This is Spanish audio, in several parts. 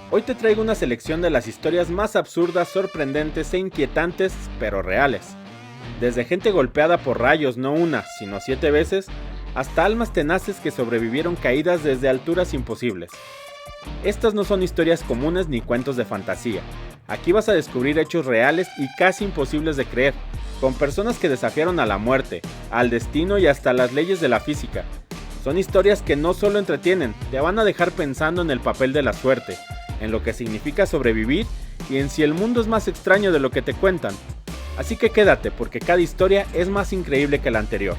Hoy te traigo una selección de las historias más absurdas, sorprendentes e inquietantes, pero reales. Desde gente golpeada por rayos no una, sino 7 veces, hasta almas tenaces que sobrevivieron caídas desde alturas imposibles. Estas no son historias comunes ni cuentos de fantasía. Aquí vas a descubrir hechos reales y casi imposibles de creer, con personas que desafiaron a la muerte, al destino y hasta las leyes de la física. Son historias que no solo entretienen, te van a dejar pensando en el papel de la suerte, en lo que significa sobrevivir y en si el mundo es más extraño de lo que te cuentan. Así que quédate, porque cada historia es más increíble que la anterior.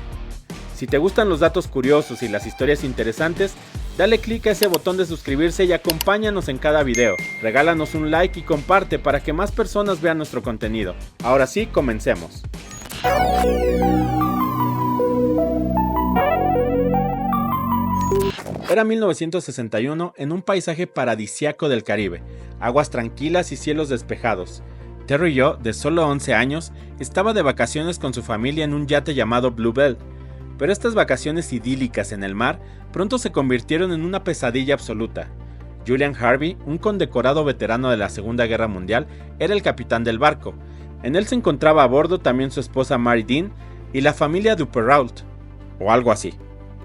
Si te gustan los datos curiosos y las historias interesantes, dale click a ese botón de suscribirse y acompáñanos en cada video. Regálanos un like y comparte para que más personas vean nuestro contenido. Ahora sí, comencemos. Era 1961 en un paisaje paradisíaco del Caribe, aguas tranquilas y cielos despejados. Terry Joe, de solo 11 años, estaba de vacaciones con su familia en un yate llamado Bluebell, pero estas vacaciones idílicas en el mar pronto se convirtieron en una pesadilla absoluta. Julian Harvey, un condecorado veterano de la Segunda Guerra Mundial, era el capitán del barco. En él se encontraba a bordo también su esposa Mary Dean y la familia Duperrault, o algo así,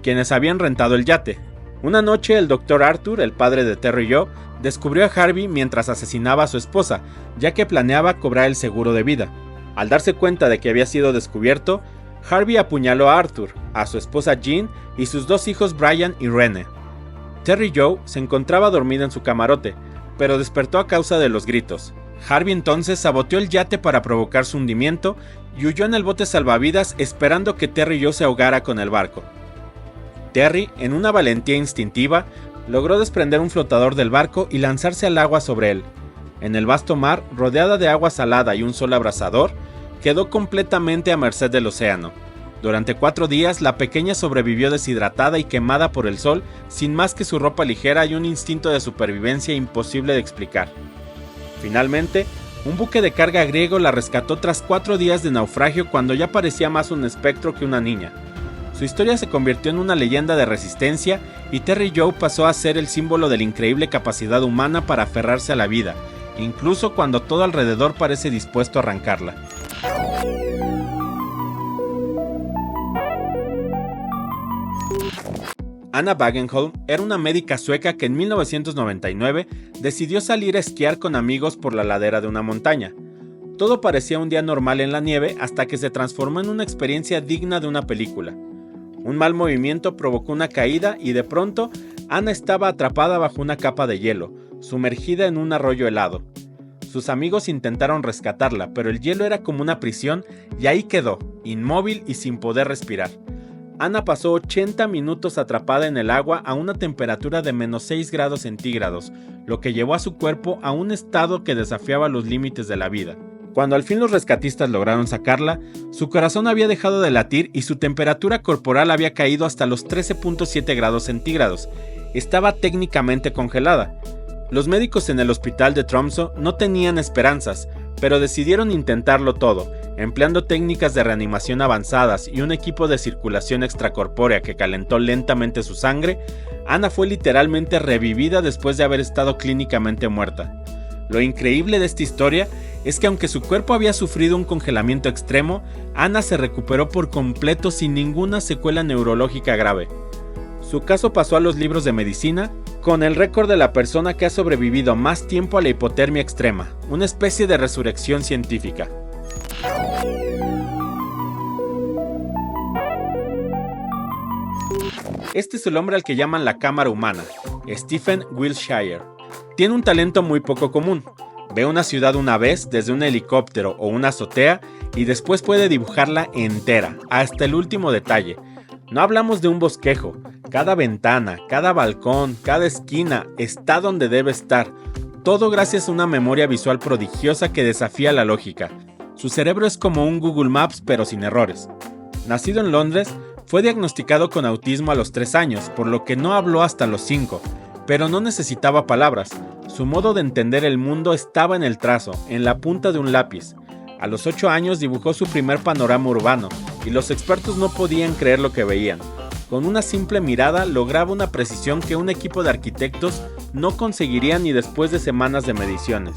quienes habían rentado el yate. Una noche el Dr. Arthur, el padre de Terry Joe, descubrió a Harvey mientras asesinaba a su esposa, ya que planeaba cobrar el seguro de vida. Al darse cuenta de que había sido descubierto, Harvey apuñaló a Arthur, a su esposa Jean y sus 2 hijos Brian y Rene. Terry Joe se encontraba dormida en su camarote, pero despertó a causa de los gritos. Harvey entonces saboteó el yate para provocar su hundimiento y huyó en el bote salvavidas esperando que Terry Joe se ahogara con el barco. Terry, en una valentía instintiva, logró desprender un flotador del barco y lanzarse al agua sobre él. En el vasto mar, rodeada de agua salada y un sol abrasador, quedó completamente a merced del océano. Durante 4 días, la pequeña sobrevivió deshidratada y quemada por el sol, sin más que su ropa ligera y un instinto de supervivencia imposible de explicar. Finalmente, un buque de carga griego la rescató tras 4 días de naufragio cuando ya parecía más un espectro que una niña. Su historia se convirtió en una leyenda de resistencia y Terry Joe pasó a ser el símbolo de la increíble capacidad humana para aferrarse a la vida, incluso cuando todo alrededor parece dispuesto a arrancarla. Anna Wagenholm era una médica sueca que en 1999 decidió salir a esquiar con amigos por la ladera de una montaña. Todo parecía un día normal en la nieve hasta que se transformó en una experiencia digna de una película. Un mal movimiento provocó una caída y de pronto Anna estaba atrapada bajo una capa de hielo, sumergida en un arroyo helado. Sus amigos intentaron rescatarla, pero el hielo era como una prisión y ahí quedó, inmóvil y sin poder respirar. Anna pasó 80 minutos atrapada en el agua a una temperatura de -6 grados centígrados, lo que llevó a su cuerpo a un estado que desafiaba los límites de la vida. Cuando al fin los rescatistas lograron sacarla, su corazón había dejado de latir y su temperatura corporal había caído hasta los 13.7 grados centígrados. Estaba técnicamente congelada. Los médicos en el hospital de Tromsø no tenían esperanzas, pero decidieron intentarlo todo, empleando técnicas de reanimación avanzadas y un equipo de circulación extracorpórea que calentó lentamente su sangre. Anna fue literalmente revivida después de haber estado clínicamente muerta. Lo increíble de esta historia es que aunque su cuerpo había sufrido un congelamiento extremo, Anna se recuperó por completo sin ninguna secuela neurológica grave. Su caso pasó a los libros de medicina con el récord de la persona que ha sobrevivido más tiempo a la hipotermia extrema, una especie de resurrección científica. Este es el hombre al que llaman la cámara humana, Stephen Wiltshire. Tiene un talento muy poco común. Ve una ciudad una vez desde un helicóptero o una azotea y después puede dibujarla entera, hasta el último detalle. No hablamos de un bosquejo. Cada ventana, cada balcón, cada esquina está donde debe estar. Todo gracias a una memoria visual prodigiosa que desafía la lógica. Su cerebro es como un Google Maps pero sin errores. Nacido en Londres, fue diagnosticado con autismo a los 3 años, por lo que no habló hasta los 5. Pero no necesitaba palabras. Su modo de entender el mundo estaba en el trazo, en la punta de un lápiz. A los 8 años dibujó su primer panorama urbano, y los expertos no podían creer lo que veían. Con una simple mirada lograba una precisión que un equipo de arquitectos no conseguiría ni después de semanas de mediciones.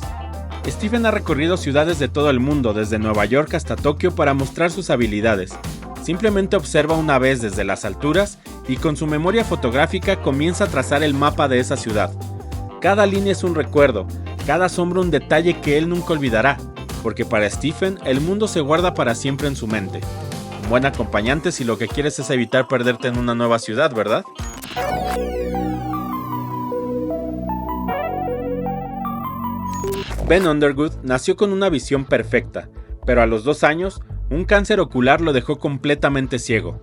Stephen ha recorrido ciudades de todo el mundo, desde Nueva York hasta Tokio, para mostrar sus habilidades. Simplemente observa una vez desde las alturas y con su memoria fotográfica comienza a trazar el mapa de esa ciudad. Cada línea es un recuerdo, cada sombra un detalle que él nunca olvidará, porque para Stephen el mundo se guarda para siempre en su mente. Un buen acompañante si lo que quieres es evitar perderte en una nueva ciudad, ¿verdad? Ben Underwood nació con una visión perfecta, pero a los 2 años, un cáncer ocular lo dejó completamente ciego.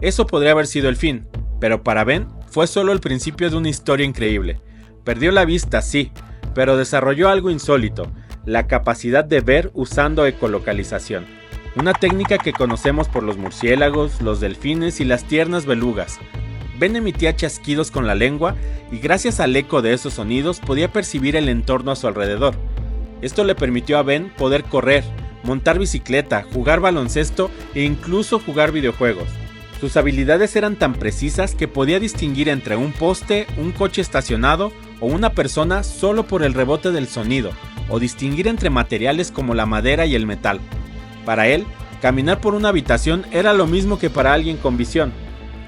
Eso podría haber sido el fin, pero para Ben fue solo el principio de una historia increíble. Perdió la vista, sí, pero desarrolló algo insólito, la capacidad de ver usando ecolocalización. Una técnica que conocemos por los murciélagos, los delfines y las tiernas belugas. Ben emitía chasquidos con la lengua y gracias al eco de esos sonidos podía percibir el entorno a su alrededor. Esto le permitió a Ben poder correr, montar bicicleta, jugar baloncesto e incluso jugar videojuegos. Sus habilidades eran tan precisas que podía distinguir entre un poste, un coche estacionado o una persona solo por el rebote del sonido, o distinguir entre materiales como la madera y el metal. Para él, caminar por una habitación era lo mismo que para alguien con visión.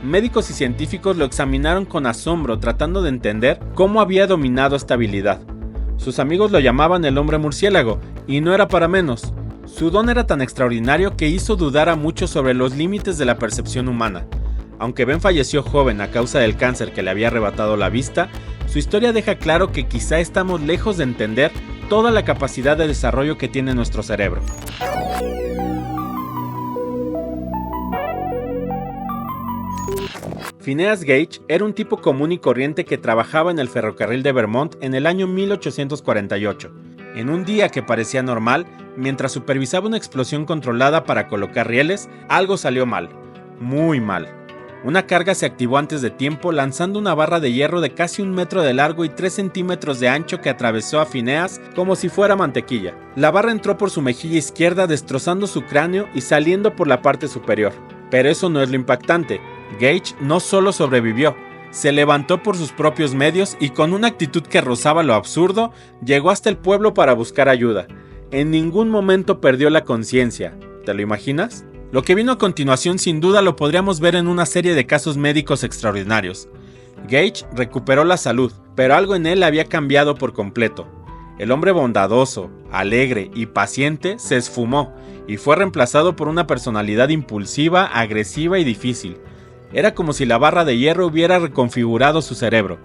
Médicos y científicos lo examinaron con asombro tratando de entender cómo había dominado esta habilidad. Sus amigos lo llamaban el hombre murciélago, y no era para menos. Su don era tan extraordinario que hizo dudar a muchos sobre los límites de la percepción humana. Aunque Ben falleció joven a causa del cáncer que le había arrebatado la vista, su historia deja claro que quizá estamos lejos de entender toda la capacidad de desarrollo que tiene nuestro cerebro. Phineas Gage era un tipo común y corriente que trabajaba en el ferrocarril de Vermont en el año 1848. En un día que parecía normal, mientras supervisaba una explosión controlada para colocar rieles, algo salió mal. Muy mal. Una carga se activó antes de tiempo lanzando una barra de hierro de casi 1 metro de largo y 3 centímetros de ancho que atravesó a Phineas como si fuera mantequilla. La barra entró por su mejilla izquierda destrozando su cráneo y saliendo por la parte superior. Pero eso no es lo impactante. Gage no solo sobrevivió, se levantó por sus propios medios y con una actitud que rozaba lo absurdo, llegó hasta el pueblo para buscar ayuda. En ningún momento perdió la conciencia. ¿Te lo imaginas? Lo que vino a continuación sin duda lo podríamos ver en una serie de casos médicos extraordinarios. Gage recuperó la salud, pero algo en él había cambiado por completo. El hombre bondadoso, alegre y paciente se esfumó y fue reemplazado por una personalidad impulsiva, agresiva y difícil. Era como si la barra de hierro hubiera reconfigurado su cerebro.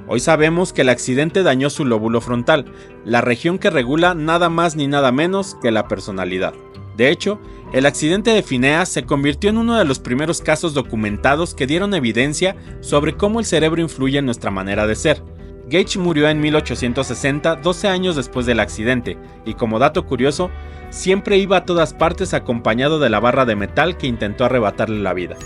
Hoy sabemos que el accidente dañó su lóbulo frontal, la región que regula nada más ni nada menos que la personalidad. De hecho, el accidente de Phineas se convirtió en uno de los primeros casos documentados que dieron evidencia sobre cómo el cerebro influye en nuestra manera de ser. Gage murió en 1860, 12 años después del accidente, y como dato curioso, siempre iba a todas partes acompañado de la barra de metal que intentó arrebatarle la vida.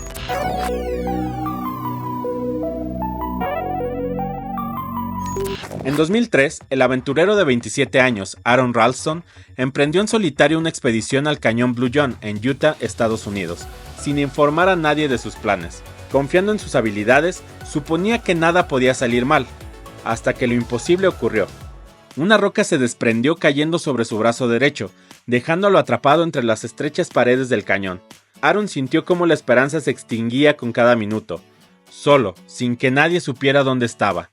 En 2003, el aventurero de 27 años, Aron Ralston, emprendió en solitario una expedición al cañón Blue John en Utah, Estados Unidos, sin informar a nadie de sus planes. Confiando en sus habilidades, suponía que nada podía salir mal, hasta que lo imposible ocurrió. Una roca se desprendió cayendo sobre su brazo derecho, dejándolo atrapado entre las estrechas paredes del cañón. Aron sintió cómo la esperanza se extinguía con cada minuto, solo, sin que nadie supiera dónde estaba.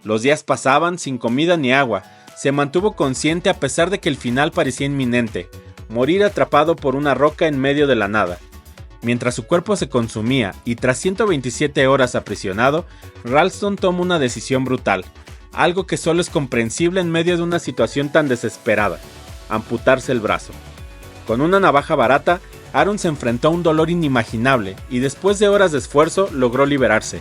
Los días pasaban sin comida ni agua, se mantuvo consciente a pesar de que el final parecía inminente, morir atrapado por una roca en medio de la nada. Mientras su cuerpo se consumía y tras 127 horas aprisionado, Ralston tomó una decisión brutal, algo que solo es comprensible en medio de una situación tan desesperada: amputarse el brazo. Con una navaja barata, Aron se enfrentó a un dolor inimaginable y después de horas de esfuerzo logró liberarse,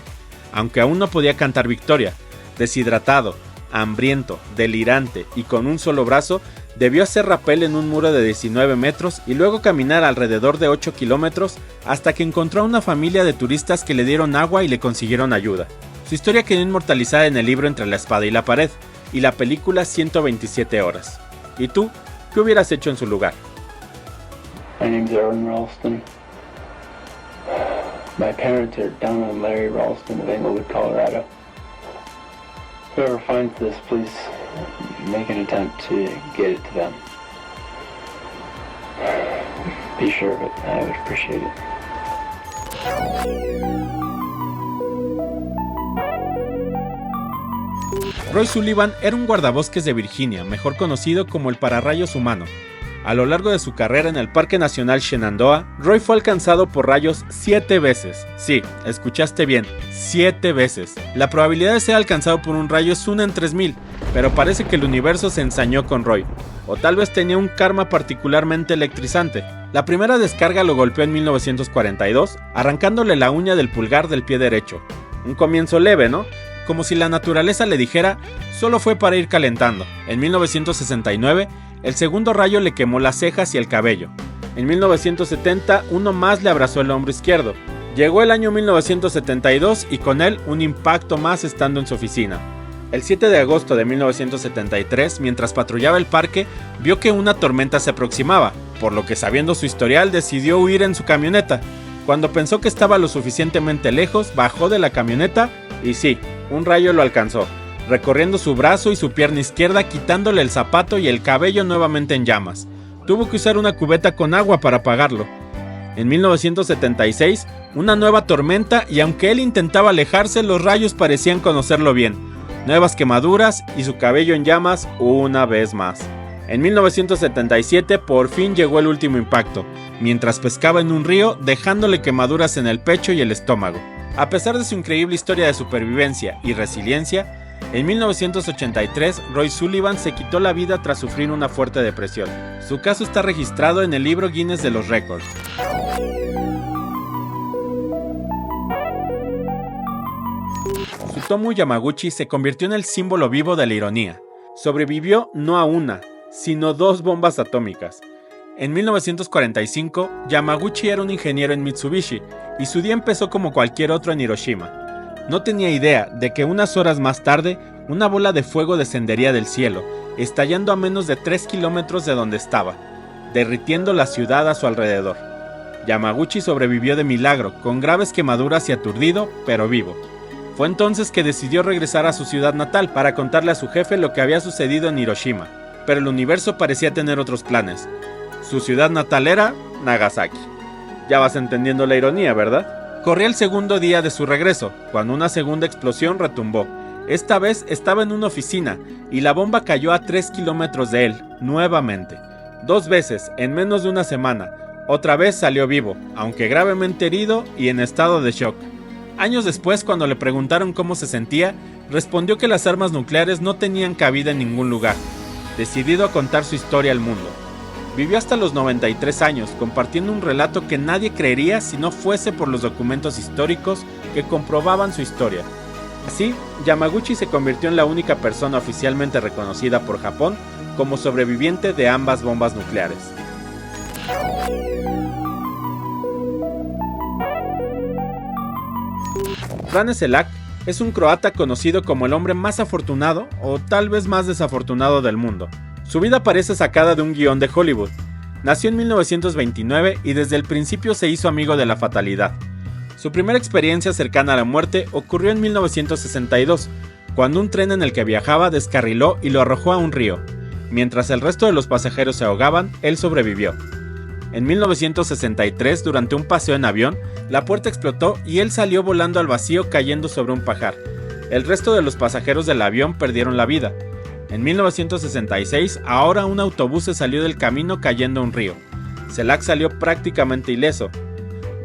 aunque aún no podía cantar victoria. Deshidratado, hambriento, delirante y con un solo brazo, debió hacer rapel en un muro de 19 metros y luego caminar alrededor de 8 kilómetros hasta que encontró a una familia de turistas que le dieron agua y le consiguieron ayuda. Su historia quedó inmortalizada en el libro Entre la espada y la pared y la película 127 horas. ¿Y tú? ¿Qué hubieras hecho en su lugar? My name's Aron Ralston. My parents are Donna and Larry Ralston of Englewood, Colorado. Whoever finds this, please make an attempt to get it to them. Be sure of it. I would appreciate it. Roy Sullivan era un guardabosques de Virginia, mejor conocido como el pararrayos humano. A lo largo de su carrera en el Parque Nacional Shenandoah, Roy fue alcanzado por rayos 7 veces. Sí, escuchaste bien, 7 veces. La probabilidad de ser alcanzado por un rayo es 1 en 3000, pero parece que el universo se ensañó con Roy, o tal vez tenía un karma particularmente electrizante. La primera descarga lo golpeó en 1942, arrancándole la uña del pulgar del pie derecho. Un comienzo leve, ¿no? Como si la naturaleza le dijera, solo fue para ir calentando. En 1969, el segundo rayo le quemó las cejas y el cabello. En 1970, uno más le abrazó el hombro izquierdo. Llegó el año 1972 y con él un impacto más estando en su oficina. El 7 de agosto de 1973, mientras patrullaba el parque, vio que una tormenta se aproximaba, por lo que sabiendo su historial decidió huir en su camioneta. Cuando pensó que estaba lo suficientemente lejos, bajó de la camioneta y sí, un rayo lo alcanzó, recorriendo su brazo y su pierna izquierda, quitándole el zapato y el cabello nuevamente en llamas. Tuvo que usar una cubeta con agua para apagarlo. En 1976, una nueva tormenta y aunque él intentaba alejarse, los rayos parecían conocerlo bien. Nuevas quemaduras y su cabello en llamas una vez más. En 1977 por fin llegó el último impacto, mientras pescaba en un río, dejándole quemaduras en el pecho y el estómago. A pesar de su increíble historia de supervivencia y resiliencia, en 1983 Roy Sullivan se quitó la vida tras sufrir una fuerte depresión. Su caso está registrado en el libro Guinness de los Récords. Tsutomu Yamaguchi se convirtió en el símbolo vivo de la ironía. Sobrevivió no a una, sino 2 bombas atómicas. En 1945, Yamaguchi era un ingeniero en Mitsubishi y su día empezó como cualquier otro en Hiroshima. No tenía idea de que unas horas más tarde, una bola de fuego descendería del cielo, estallando a menos de 3 kilómetros de donde estaba, derritiendo la ciudad a su alrededor. Yamaguchi sobrevivió de milagro, con graves quemaduras y aturdido, pero vivo. Fue entonces que decidió regresar a su ciudad natal para contarle a su jefe lo que había sucedido en Hiroshima, pero el universo parecía tener otros planes. Su ciudad natal era Nagasaki. Ya vas entendiendo la ironía, ¿verdad? Corría el segundo día de su regreso, cuando una segunda explosión retumbó. Esta vez estaba en una oficina, y la bomba cayó a 3 kilómetros de él, nuevamente. 2 veces, en menos de una semana. Otra vez salió vivo, aunque gravemente herido y en estado de shock. Años después, cuando le preguntaron cómo se sentía, respondió que las armas nucleares no tenían cabida en ningún lugar, decidido a contar su historia al mundo. Vivió hasta los 93 años, compartiendo un relato que nadie creería si no fuese por los documentos históricos que comprobaban su historia. Así, Yamaguchi se convirtió en la única persona oficialmente reconocida por Japón como sobreviviente de ambas bombas nucleares. Frane Selak es un croata conocido como el hombre más afortunado o tal vez más desafortunado del mundo. Su vida parece sacada de un guión de Hollywood. Nació en 1929 y desde el principio se hizo amigo de la fatalidad. Su primera experiencia cercana a la muerte ocurrió en 1962, cuando un tren en el que viajaba descarriló y lo arrojó a un río. Mientras el resto de los pasajeros se ahogaban, él sobrevivió. En 1963, durante un paseo en avión, la puerta explotó y él salió volando al vacío cayendo sobre un pajar. El resto de los pasajeros del avión perdieron la vida. En 1966, ahora un autobús se salió del camino cayendo a un río. Selak salió prácticamente ileso.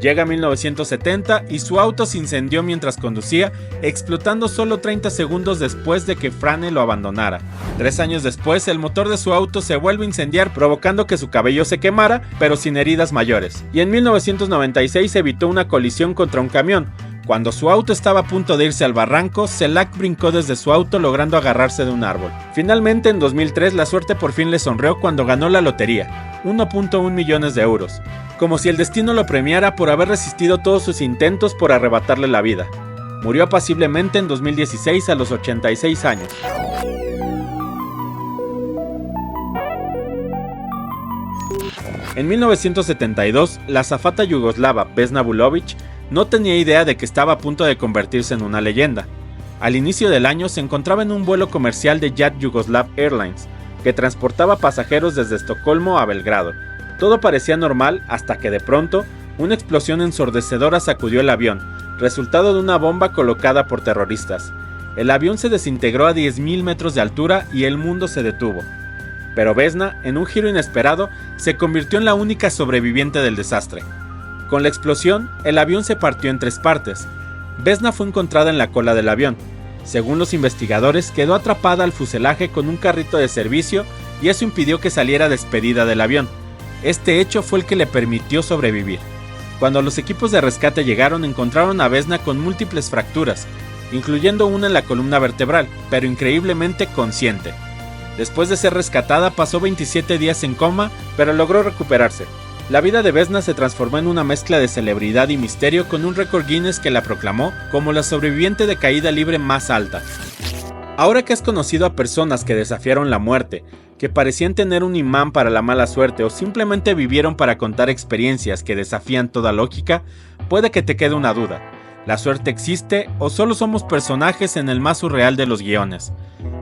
Llega 1970 y su auto se incendió mientras conducía, explotando solo 30 segundos después de que Frane lo abandonara. 3 años después, el motor de su auto se vuelve a incendiar, provocando que su cabello se quemara, pero sin heridas mayores. Y en 1996 evitó una colisión contra un camión. Cuando su auto estaba a punto de irse al barranco, Selak brincó desde su auto logrando agarrarse de un árbol. Finalmente, en 2003, la suerte por fin le sonrió cuando ganó la lotería, 1.1 millones de euros. Como si el destino lo premiara por haber resistido todos sus intentos por arrebatarle la vida. Murió apaciblemente en 2016 a los 86 años. En 1972, la azafata yugoslava Vesna Vulović no tenía idea de que estaba a punto de convertirse en una leyenda. Al inicio del año se encontraba en un vuelo comercial de Jet Yugoslav Airlines, que transportaba pasajeros desde Estocolmo a Belgrado. Todo parecía normal hasta que de pronto, una explosión ensordecedora sacudió el avión, resultado de una bomba colocada por terroristas. El avión se desintegró a 10.000 metros de altura y el mundo se detuvo. Pero Vesna, en un giro inesperado, se convirtió en la única sobreviviente del desastre. Con la explosión, el avión se partió en 3 partes. Vesna fue encontrada en la cola del avión. Según los investigadores, quedó atrapada al fuselaje con un carrito de servicio y eso impidió que saliera despedida del avión. Este hecho fue el que le permitió sobrevivir. Cuando los equipos de rescate llegaron, encontraron a Vesna con múltiples fracturas, incluyendo una en la columna vertebral, pero increíblemente consciente. Después de ser rescatada, pasó 27 días en coma, pero logró recuperarse. La vida de Vesna se transformó en una mezcla de celebridad y misterio, con un récord Guinness que la proclamó como la sobreviviente de caída libre más alta. Ahora que has conocido a personas que desafiaron la muerte, que parecían tener un imán para la mala suerte o simplemente vivieron para contar experiencias que desafían toda lógica, puede que te quede una duda. ¿La suerte existe o solo somos personajes en el más surreal de los guiones?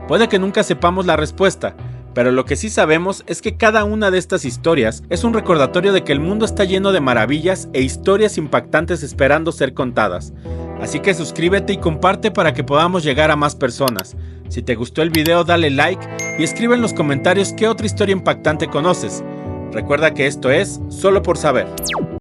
Puede que nunca sepamos la respuesta, pero lo que sí sabemos es que cada una de estas historias es un recordatorio de que el mundo está lleno de maravillas e historias impactantes esperando ser contadas. Así que suscríbete y comparte para que podamos llegar a más personas. Si te gustó el video, dale like y escribe en los comentarios qué otra historia impactante conoces. Recuerda que esto es Solo por Saber.